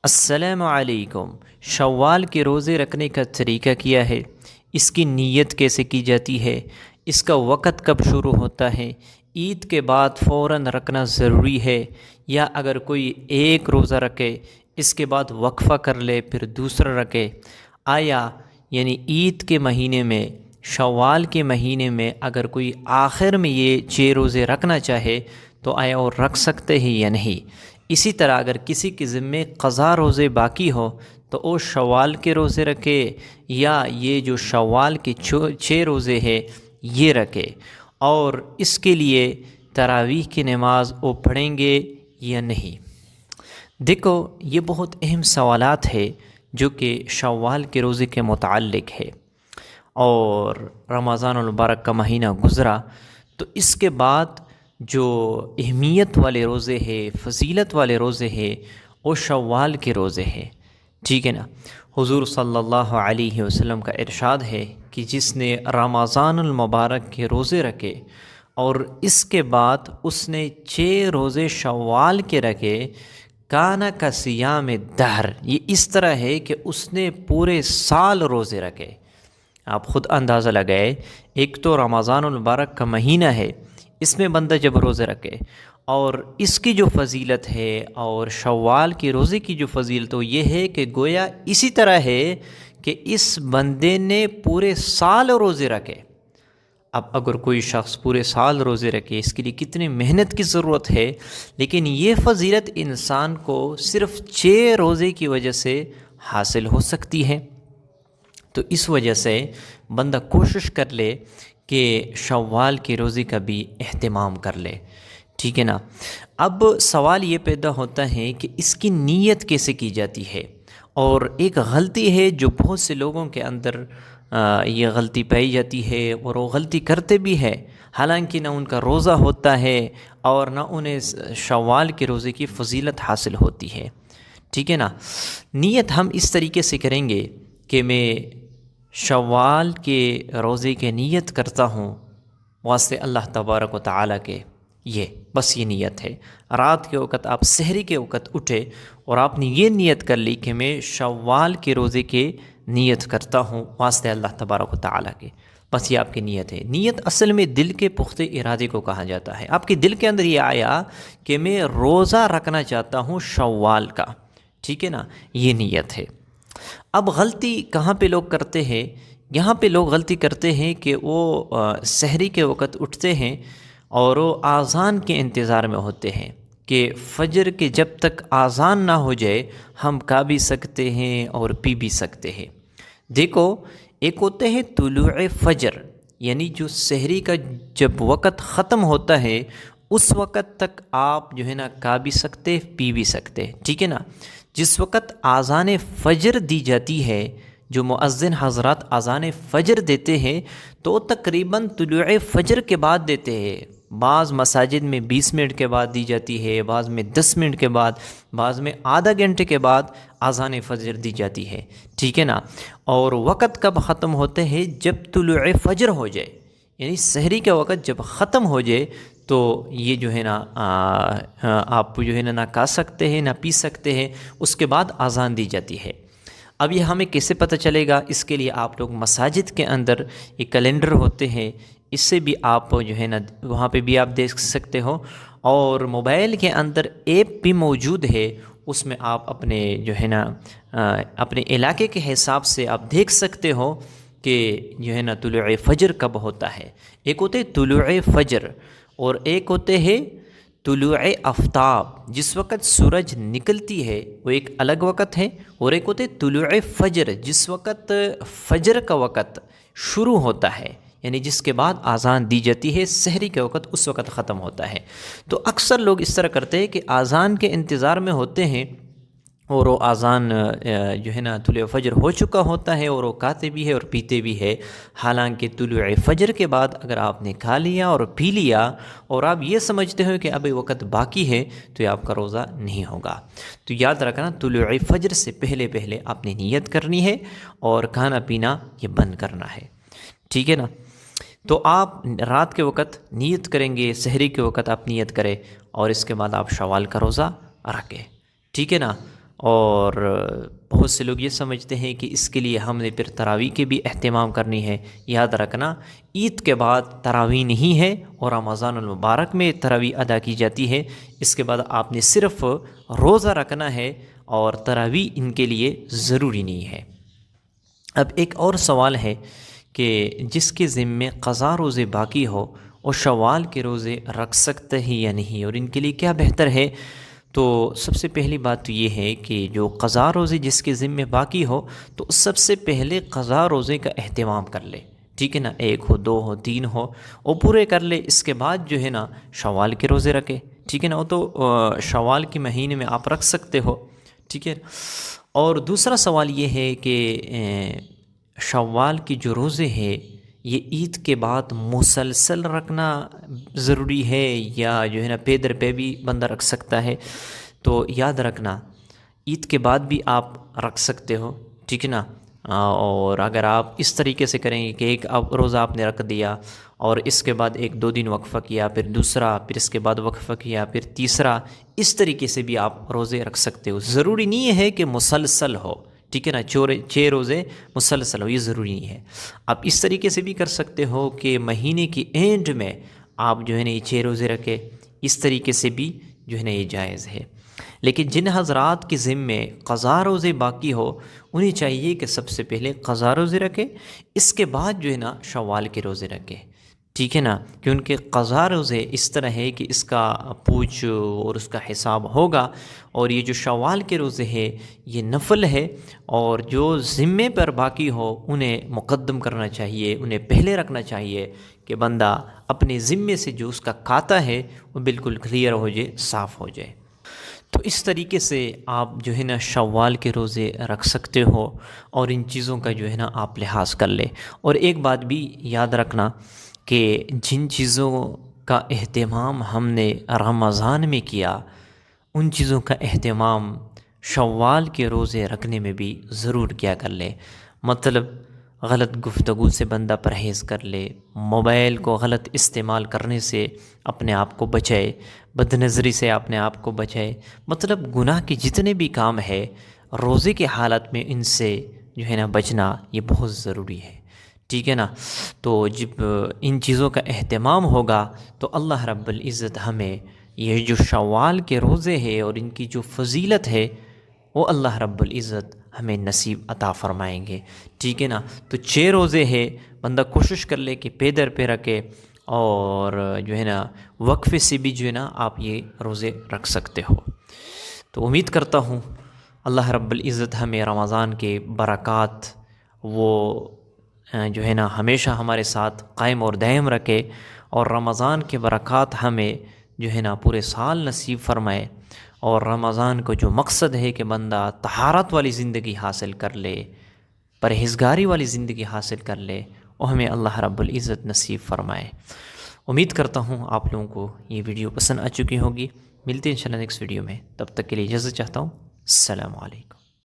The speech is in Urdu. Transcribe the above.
السلام علیکم۔ شوال کے روزے رکھنے کا طریقہ کیا ہے؟ اس کی نیت کیسے کی جاتی ہے؟ اس کا وقت کب شروع ہوتا ہے؟ عید کے بعد فوراً رکھنا ضروری ہے یا اگر کوئی ایک روزہ رکھے اس کے بعد وقفہ کر لے پھر دوسرا رکھے؟ آیا یعنی عید کے مہینے میں، شوال کے مہینے میں اگر کوئی آخر میں یہ 6 روزے رکھنا چاہے تو آیا وہ رکھ سکتے ہیں یا نہیں؟ اسی طرح اگر کسی کے ذمے قضا روزے باقی ہو تو وہ شوال کے روزے رکھے یا یہ جو شوال کے 6 روزے ہے یہ رکھے، اور اس کے لیے تراویح کی نماز وہ پڑھیں گے یا نہیں؟ دیکھو، یہ بہت اہم سوالات ہے جو کہ شوال کے روزے کے متعلق ہے، اور رمضان المبارک کا مہینہ گزرا تو اس کے بعد جو اہمیت والے روزے ہیں، فضیلت والے روزے ہیں، وہ شوال کے روزے ہیں، ٹھیک ہے نا؟ حضور صلی اللہ علیہ وسلم کا ارشاد ہے کہ جس نے رمضان المبارک کے روزے رکھے اور اس کے بعد اس نے 6 روزے شوال کے رکھے، کانا کا سیام دہر، یہ اس طرح ہے کہ اس نے پورے سال روزے رکھے۔ آپ خود اندازہ لگائے، ایک تو رمضان المبارک کا مہینہ ہے، اس میں بندہ جب روزے رکھے اور اس کی جو فضیلت ہے اور شوال کی روزے کی جو فضیلت وہ یہ ہے کہ گویا اسی طرح ہے کہ اس بندے نے پورے سال روزے رکھے۔ اب اگر کوئی شخص پورے سال روزے رکھے اس کے لیے کتنی محنت کی ضرورت ہے، لیکن یہ فضیلت انسان کو صرف 6 روزے کی وجہ سے حاصل ہو سکتی ہے۔ تو اس وجہ سے بندہ کوشش کر لے کہ شوال کے روزے کا بھی اہتمام کر لے، ٹھیک ہے نا؟ اب سوال یہ پیدا ہوتا ہے کہ اس کی نیت کیسے کی جاتی ہے، اور ایک غلطی ہے جو بہت سے لوگوں کے اندر یہ غلطی پائی جاتی ہے اور وہ غلطی کرتے بھی ہے، حالانکہ نہ ان کا روزہ ہوتا ہے اور نہ انہیں شوال کے روزے کی فضیلت حاصل ہوتی ہے، ٹھیک ہے نا؟ نیت ہم اس طریقے سے کریں گے کہ میں شوال کے روزے کے نیت کرتا ہوں واسطے اللہ تبارک و تعالیٰ کے، یہ بس یہ نیت ہے۔ رات کے وقت آپ سحری کے وقت اٹھے اور آپ نے یہ نیت کر لی کہ میں شوال کے روزے کے نیت کرتا ہوں واسطے اللہ تبارک و تعالیٰ کے، بس یہ آپ کی نیت ہے۔ نیت اصل میں دل کے پختہ ارادے کو کہا جاتا ہے۔ آپ کے دل کے اندر یہ آیا کہ میں روزہ رکھنا چاہتا ہوں شوال کا، ٹھیک ہے نا؟ یہ نیت ہے۔ اب غلطی کہاں پہ لوگ کرتے ہیں؟ یہاں پہ لوگ غلطی کرتے ہیں کہ وہ سحری کے وقت اٹھتے ہیں اور وہ اذان کے انتظار میں ہوتے ہیں کہ فجر کے جب تک اذان نہ ہو جائے ہم کھا بھی سکتے ہیں اور پی بھی سکتے ہیں۔ دیکھو، ایک ہوتے ہیں طلوع فجر، یعنی جو سحری کا جب وقت ختم ہوتا ہے اس وقت تک آپ جو ہے نا کھا بھی سکتے پی بھی سکتے، ٹھیک ہے نا؟ جس وقت اذان فجر دی جاتی ہے، جو مؤذن حضرات اذان فجر دیتے ہیں تو تقریباً طلوع فجر کے بعد دیتے ہیں۔ بعض مساجد میں 20 منٹ کے بعد دی جاتی ہے، بعض میں 10 منٹ کے بعد، بعض میں آدھا گھنٹے کے بعد اذان فجر دی جاتی ہے، ٹھیک ہے نا؟ اور وقت کب ختم ہوتے ہیں؟ جب طلوع فجر ہو جائے، یعنی سحری کا وقت جب ختم ہو جائے تو یہ جو ہے نا آپ جو ہے نا نہ کھا سکتے ہیں نہ پی سکتے ہیں، اس کے بعد اذان دی جاتی ہے۔ اب یہ ہمیں کیسے پتہ چلے گا؟ اس کے لیے آپ لوگ مساجد کے اندر ایک کیلنڈر ہوتے ہیں، اس سے بھی آپ جو ہے نا وہاں پہ بھی آپ دیکھ سکتے ہو، اور موبائل کے اندر ایپ بھی موجود ہے، اس میں آپ اپنے جو ہے نا اپنے علاقے کے حساب سے آپ دیکھ سکتے ہو کہ جو ہے نا طلوع فجر کب ہوتا ہے۔ ایک ہوتے طلوع فجر اور ایک ہوتے ہیں طلوع آفتاب، جس وقت سورج نکلتی ہے وہ ایک الگ وقت ہے، اور ایک ہوتے طلوع فجر، جس وقت فجر کا وقت شروع ہوتا ہے، یعنی جس کے بعد اذان دی جاتی ہے سحری کے وقت، اس وقت ختم ہوتا ہے۔ تو اکثر لوگ اس طرح کرتے ہیں کہ اذان کے انتظار میں ہوتے ہیں اور وہ اذان جو ہے نا طلوع فجر ہو چکا ہوتا ہے اور وہ کھاتے بھی ہے اور پیتے بھی ہے، حالانکہ طلوع فجر کے بعد اگر آپ نے کھا لیا اور پی لیا اور آپ یہ سمجھتے ہو کہ ابھی وقت باقی ہے تو یہ آپ کا روزہ نہیں ہوگا۔ تو یاد رکھنا، طلوع فجر سے پہلے پہلے آپ نے نیت کرنی ہے اور کھانا پینا یہ بند کرنا ہے، ٹھیک ہے نا؟ تو آپ رات کے وقت نیت کریں گے، سحری کے وقت آپ نیت کریں اور اس کے بعد آپ شوال کا روزہ رکھیں، ٹھیک ہے نا؟ اور بہت سے لوگ یہ سمجھتے ہیں کہ اس کے لیے ہم نے پھر تراویح کے بھی اہتمام کرنی ہے۔ یاد رکھنا، عید کے بعد تراویح نہیں ہے، اور رمضان المبارک میں تراویح ادا کی جاتی ہے۔ اس کے بعد آپ نے صرف روزہ رکھنا ہے، اور تراویح ان کے لیے ضروری نہیں ہے۔ اب ایک اور سوال ہے کہ جس کے ذمے قضا روزے باقی ہو وہ شوال کے روزے رکھ سکتے ہیں یا نہیں، اور ان کے لیے کیا بہتر ہے؟ تو سب سے پہلی بات تو یہ ہے کہ جو قضا روزے جس کے ذمے باقی ہو، تو سب سے پہلے قضا روزے کا اہتمام کر لے، ٹھیک ہے نا، 1 ہو 2 ہو 3 ہو وہ پورے کر لے۔ اس کے بعد جو ہے نا شوال کے روزے رکھے، ٹھیک ہے نا، وہ تو شوال کے مہینے میں آپ رکھ سکتے ہو، ٹھیک ہے۔ اور دوسرا سوال یہ ہے کہ شوال کے جو روزے ہیں یہ عید کے بعد مسلسل رکھنا ضروری ہے، یا جو ہے نا پے در پہ بھی بندہ رکھ سکتا ہے؟ تو یاد رکھنا، عید کے بعد بھی آپ رکھ سکتے ہو، ٹھیک ہے نا۔ اور اگر آپ اس طریقے سے کریں گے کہ ایک روزہ آپ نے رکھ دیا، اور اس کے بعد 1-2 دن وقفہ کیا، پھر دوسرا، پھر اس کے بعد وقفہ کیا، پھر تیسرا، اس طریقے سے بھی آپ روزے رکھ سکتے ہو۔ ضروری نہیں ہے کہ مسلسل ہو، ٹھیک ہے نا، 6 روزے مسلسل ہو، یہ ضروری نہیں ہے۔ آپ اس طریقے سے بھی کر سکتے ہو کہ مہینے کی اینڈ میں آپ جو ہے نا یہ 6 روزے رکھے، اس طریقے سے بھی جو ہے نا یہ جائز ہے۔ لیکن جن حضرات کے ذمے قضا روزے باقی ہو انہیں چاہیے کہ سب سے پہلے قضا روزے رکھے، اس کے بعد جو ہے نا شوال کے روزے رکھے، ٹھیک ہے نا، کہ ان کے قضا روزے اس طرح ہے کہ اس کا پوچھ اور اس کا حساب ہوگا، اور یہ جو شوال کے روزے ہے یہ نفل ہے، اور جو ذمے پر باقی ہو انہیں مقدم کرنا چاہیے، انہیں پہلے رکھنا چاہیے کہ بندہ اپنے ذمے سے جو اس کا کھاتا ہے وہ بالکل کلیئر ہو جائے، صاف ہو جائے۔ تو اس طریقے سے آپ جو ہے نا شوال کے روزے رکھ سکتے ہو، اور ان چیزوں کا جو ہے نا آپ لحاظ کر لیں۔ اور ایک بات بھی یاد رکھنا کہ جن چیزوں کا اہتمام ہم نے رمضان میں کیا ان چیزوں کا اہتمام شوال کے روزے رکھنے میں بھی ضرور کیا کر لے۔ مطلب غلط گفتگو سے بندہ پرہیز کر لے، موبائل کو غلط استعمال کرنے سے اپنے آپ کو بچائے، بد نظری سے اپنے آپ کو بچائے، مطلب گناہ کے جتنے بھی کام ہے روزے کے حالت میں ان سے جو ہے نا بچنا یہ بہت ضروری ہے، ٹھیک ہے نا۔ تو جب ان چیزوں کا اہتمام ہوگا تو اللہ رب العزت ہمیں یہ جو شوال کے روزے ہیں اور ان کی جو فضیلت ہے وہ اللہ رب العزت ہمیں نصیب عطا فرمائیں گے، ٹھیک ہے نا۔ تو 6 روزے ہیں، بندہ کوشش کر لے کہ پے در پہ رکھے، اور جو ہے نا وقفے سے بھی جو ہے نا آپ یہ روزے رکھ سکتے ہو۔ تو امید کرتا ہوں اللہ رب العزت ہمیں رمضان کے برکات وہ جو ہے نا ہمیشہ ہمارے ساتھ قائم اور دائم رکھے، اور رمضان کے برکات ہمیں جو ہے نا پورے سال نصیب فرمائے، اور رمضان کو جو مقصد ہے کہ بندہ طہارت والی زندگی حاصل کر لے، پرہیزگاری والی زندگی حاصل کر لے، وہ ہمیں اللہ رب العزت نصیب فرمائے۔ امید کرتا ہوں آپ لوگوں کو یہ ویڈیو پسند آ چکی ہوگی۔ ملتے ہیں انشاءاللہ نیکسٹ ویڈیو میں، تب تک کے لیے اجازت چاہتا ہوں۔ السلام علیکم۔